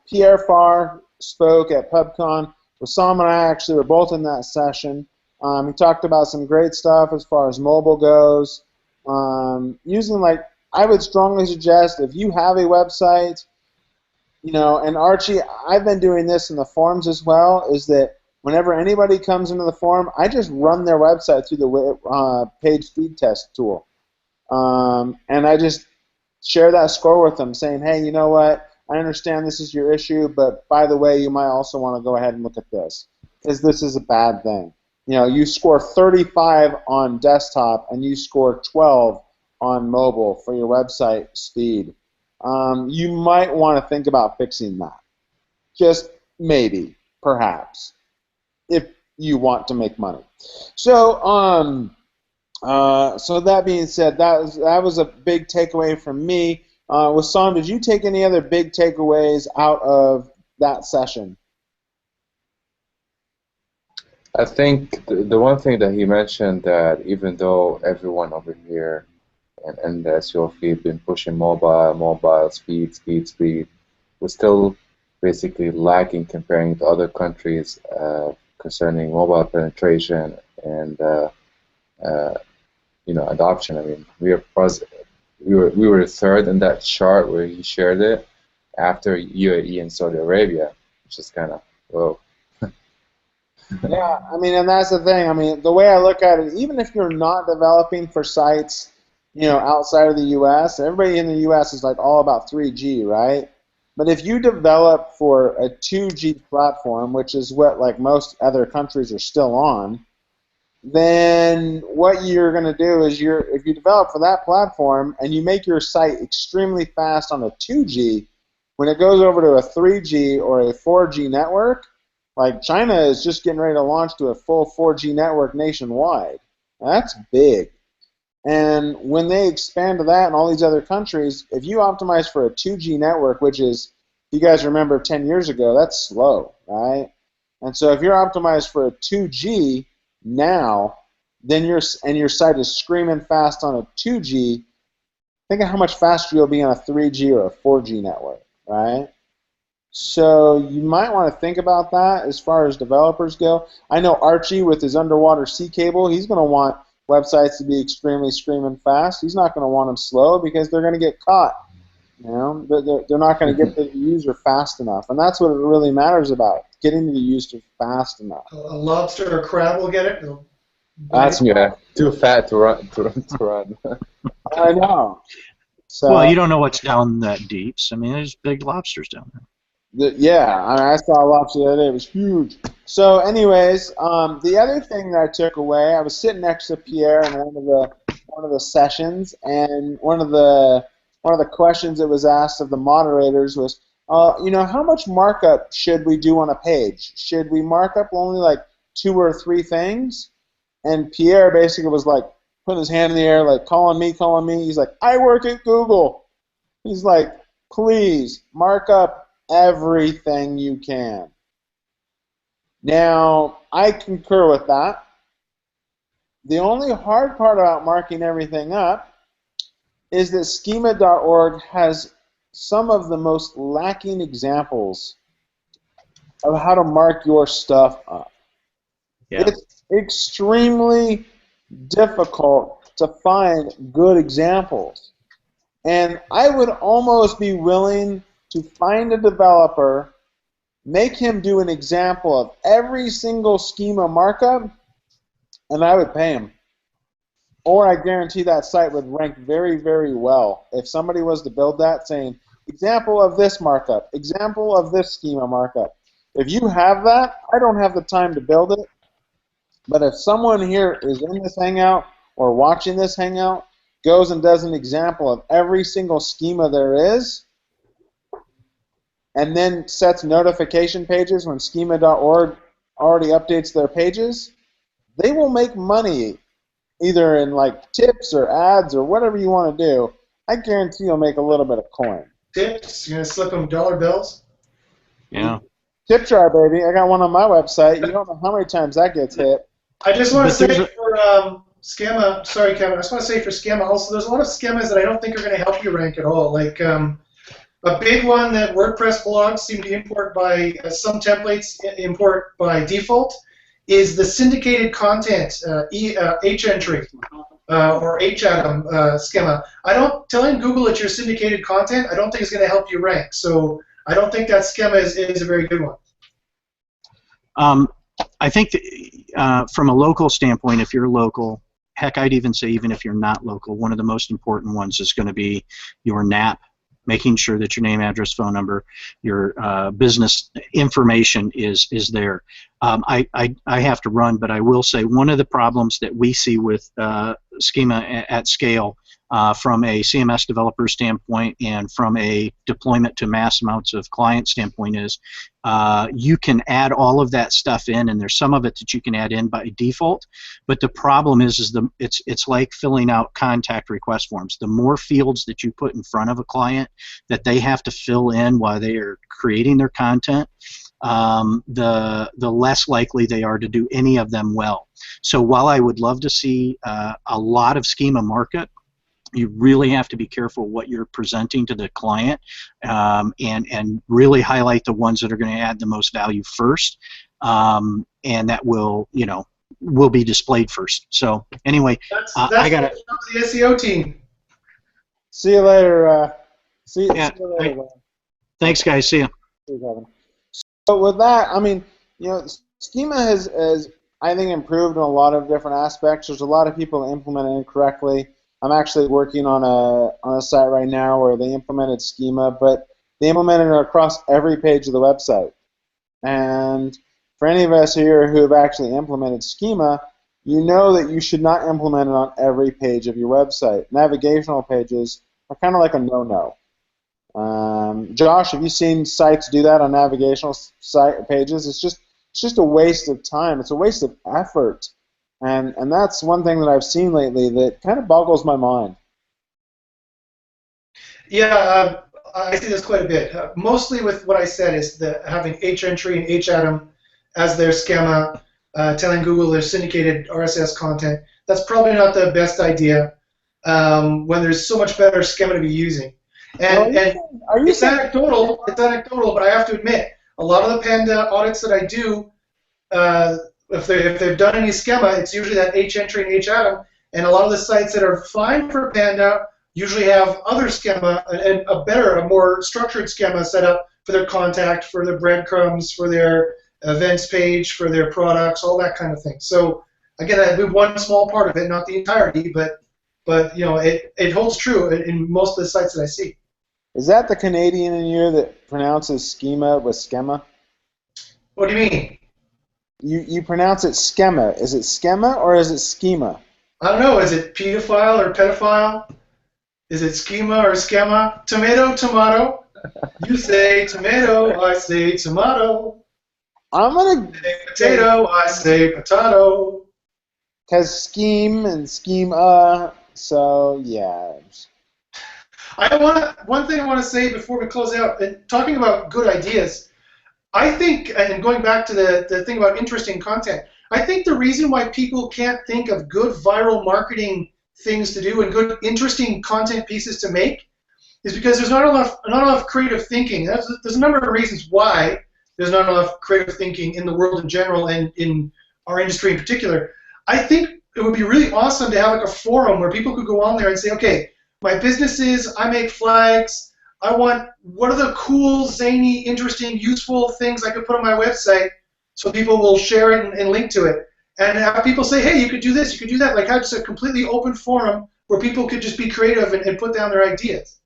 Pierre Farr spoke at PubCon. Wissam and I actually were both in that session. He talked about some great stuff as far as mobile goes. I would strongly suggest if you have a website, and Archie, I've been doing this in the forums as well, is that whenever anybody comes into the forum, I just run their website through the page speed test tool. And I just share that score with them saying, hey, you know what, I understand this is your issue, but by the way, you might also want to go ahead and look at this, because this is a bad thing. You score 35 on desktop and you score 12 on mobile for your website speed. You might want to think about fixing that. Just maybe, perhaps, if you want to make money. So, so that being said, that was a big takeaway from me. Wissam, did you take any other big takeaways out of that session? I think the one thing that he mentioned, that even though everyone over here and the SEO feed been pushing mobile speed, we're still basically lagging comparing to other countries concerning mobile penetration and adoption. I mean, we were third in that chart where he shared it after UAE and Saudi Arabia, which is kind of whoa. Yeah, I mean, and that's the thing. I mean, the way I look at it, even if you're not developing for sites, outside of the U.S., everybody in the U.S. is like all about 3G, right? But if you develop for a 2G platform, which is what like most other countries are still on, then what you're going to do is if you develop for that platform and you make your site extremely fast on a 2G, when it goes over to a 3G or a 4G network, like China is just getting ready to launch to a full 4G network nationwide. That's big. And when they expand to that in all these other countries, if you optimize for a 2G network, which is, if you guys remember 10 years ago, that's slow, right? And so if you're optimized for a 2G now, then your site is screaming fast on a 2G, think of how much faster you'll be on a 3G or a 4G network, right? So you might want to think about that as far as developers go. I know Archie with his underwater sea cable, he's going to want websites to be extremely screaming fast. He's not going to want them slow because they're going to get caught. You know, they're not going to get to the user fast enough, and that's what it really matters about, getting to the user fast enough. A lobster or crab will get it. That's too fat to run. To run. I know. So, well, you don't know what's down that deep. So, I mean, there's big lobsters down there. Yeah, I saw a lobster the other day. It was huge. So, anyways, the other thing that I took away, I was sitting next to Pierre in one of the sessions, and one of the questions that was asked of the moderators was, you know, how much markup should we do on a page? Should we mark up only like 2 or 3 things? And Pierre basically was like putting his hand in the air, like calling me. He's like, I work at Google. He's like, please mark up everything you can. Now, I concur with that. The only hard part about marking everything up is that schema.org has some of the most lacking examples of how to mark your stuff up. Yeah. It's extremely difficult to find good examples. And I would almost be willing to find a developer, make him do an example of every single schema markup, and I would pay him. Or I guarantee that site would rank very, very well. If somebody was to build that saying, example of this markup, example of this schema markup. If you have that, I don't have the time to build it. But if someone here is in this Hangout or watching this Hangout, goes and does an example of every single schema there is, and then sets notification pages when schema.org already updates their pages, they will make money either in like tips or ads or whatever you want to do. I guarantee you'll make a little bit of coin. Tips? You're going to slip them dollar bills? Yeah. Tip jar, baby. I got one on my website. You don't know how many times that gets hit. I just want to say for schema, sorry, Kevin, I just want to say for schema also, there's a lot of schemas that I don't think are going to help you rank at all. Like a big one that WordPress blogs seem to import by, some templates import by default, is the syndicated content H-entry or H-atom schema. Telling Google that you're syndicated content, I don't think is going to help you rank. So I don't think that schema is a very good one. I think that, from a local standpoint, if you're local, heck, I'd even say even if you're not local, one of the most important ones is going to be your NAP, making sure that your name, address, phone number, your business information is there. I have to run, but I will say one of the problems that we see with schema at scale from a CMS developer standpoint and from a deployment to mass amounts of client standpoint is you can add all of that stuff in, and there's some of it that you can add in by default, but the problem is it's like filling out contact request forms. The more fields that you put in front of a client that they have to fill in while they are creating their content, the less likely they are to do any of them well. So while I would love to see a lot of schema markup, you really have to be careful what you're presenting to the client, and really highlight the ones that are going to add the most value first, and that will be displayed first. So anyway, I got the SEO team. See you later. See you later. Thanks, guys. See you. So with that, I mean, schema has I think improved in a lot of different aspects. There's a lot of people that implement it incorrectly. I'm actually working on a site right now where they implemented schema, but they implemented it across every page of the website. And for any of us here who have actually implemented schema, you know that you should not implement it on every page of your website. Navigational pages are kind of like a no-no. Josh, have you seen sites do that on navigational site pages? It's just a waste of time. It's a waste of effort. And that's one thing that I've seen lately that kind of boggles my mind. Yeah, I see this quite a bit. Mostly with what I said is having H-entry and H-atom as their schema, telling Google their syndicated RSS content. That's probably not the best idea when there's so much better schema to be using. And it's anecdotal. It's anecdotal, but I have to admit, a lot of the Panda audits that I do, if they've done any schema, it's usually that H entry and H atom, and a lot of the sites that are fine for Panda usually have other schema and a more structured schema set up for their contact, for their breadcrumbs, for their events page, for their products, all that kind of thing. So again, that would be one small part of it, not the entirety, but it holds true in most of the sites that I see. Is that the Canadian in you that pronounces schema with schema? What do you mean? You pronounce it schema. Is it schema or is it schema? I don't know. Is it pedophile or pedophile? Is it schema or schema? Tomato, tomato. You say tomato, I say tomato. I'm gonna say potato, I say potato. Because scheme and schema. So yeah. One thing I want to say before we close out, and talking about good ideas, I think, and going back to the thing about interesting content, I think the reason why people can't think of good viral marketing things to do and good interesting content pieces to make is because there's not enough creative thinking. There's a number of reasons why there's not enough creative thinking in the world in general and in our industry in particular. I think it would be really awesome to have like a forum where people could go on there and say, okay, my business is, I make flags. What are the cool, zany, interesting, useful things I could put on my website so people will share it and link to it. And have people say, hey, you could do this, you could do that. Like have just a completely open forum where people could just be creative and put down their ideas.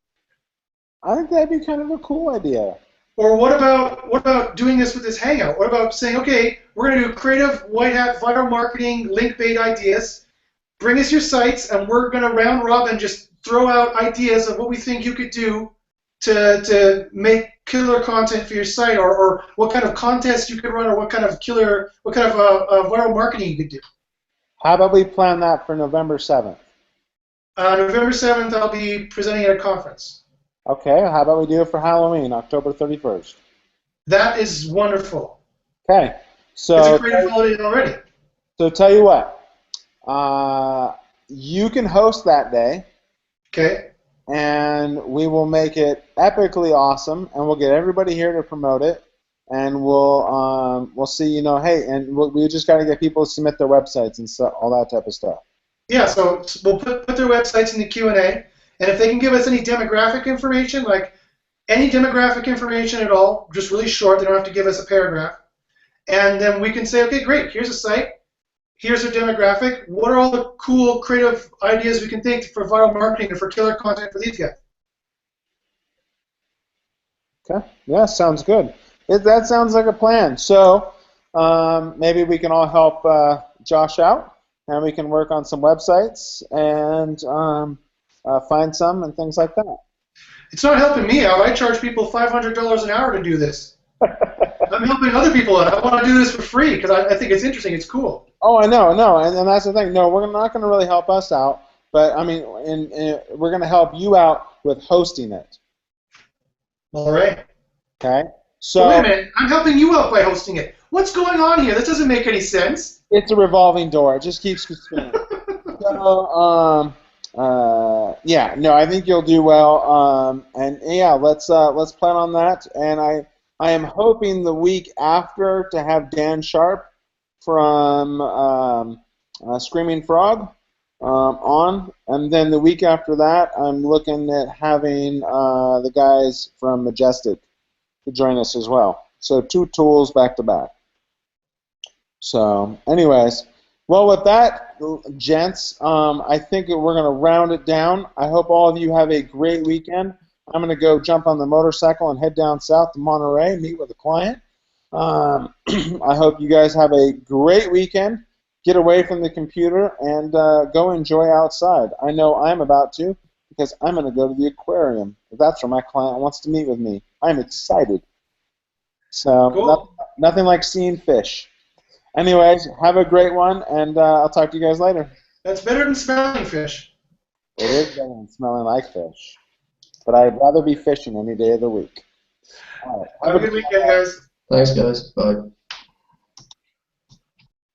I think that'd be kind of a cool idea. Or what about doing this with this Hangout? What about saying, okay, we're going to do creative, white hat, viral marketing, link bait ideas. Bring us your sites, and we're going to round robin just throw out ideas of what we think you could do to make killer content for your site, or what kind of contest you could run, or what kind of viral marketing you could do. How about we plan that for November 7th? November 7th, I'll be presenting at a conference. Okay, how about we do it for Halloween, October 31st? That is wonderful. Okay, so it's a creative holiday already. So tell you what, you can host that day. Okay. And we will make it epically awesome, and we'll get everybody here to promote it, and we'll see, hey, and we just got to get people to submit their websites and stuff, all that type of stuff. Yeah, so we'll put their websites in the Q&A, and if they can give us any demographic information, like any demographic information at all, just really short, they don't have to give us a paragraph, and then we can say, okay, great, here's a site. Here's their demographic. What are all the cool, creative ideas we can think for viral marketing and for killer content for these guys? Okay. Yeah, sounds good. That sounds like a plan. So maybe we can all help Josh out, and we can work on some websites and find some and things like that. It's not helping me out. I charge people $500 an hour to do this. I'm helping other people out. I want to do this for free because I think it's interesting. It's cool. Oh, I know, and that's the thing. No, we're not going to really help us out, but I mean, we're going to help you out with hosting it. All right. Okay. So wait a minute. I'm helping you out by hosting it. What's going on here? This doesn't make any sense. It's a revolving door. It just keeps spinning. So, yeah, no, I think you'll do well. And yeah, let's plan on that. And I am hoping the week after to have Dan Sharp from Screaming Frog on, and then the week after that, I'm looking at having the guys from Majestic to join us as well. So 2 tools back to back. So, anyways, well, with that, gents, I think that we're going to round it down. I hope all of you have a great weekend. I'm going to go jump on the motorcycle and head down south to Monterey, meet with a client. I hope you guys have a great weekend. Get away from the computer and go enjoy outside. I know I'm about to because I'm going to go to the aquarium. That's where my client wants to meet with me. I'm excited. So cool. Nothing like seeing fish. Anyways, have a great one, and I'll talk to you guys later. That's better than smelling fish. It is better than smelling like fish. But I'd rather be fishing any day of the week. All right. Have a good weekend, guys. Thanks, guys. Bye.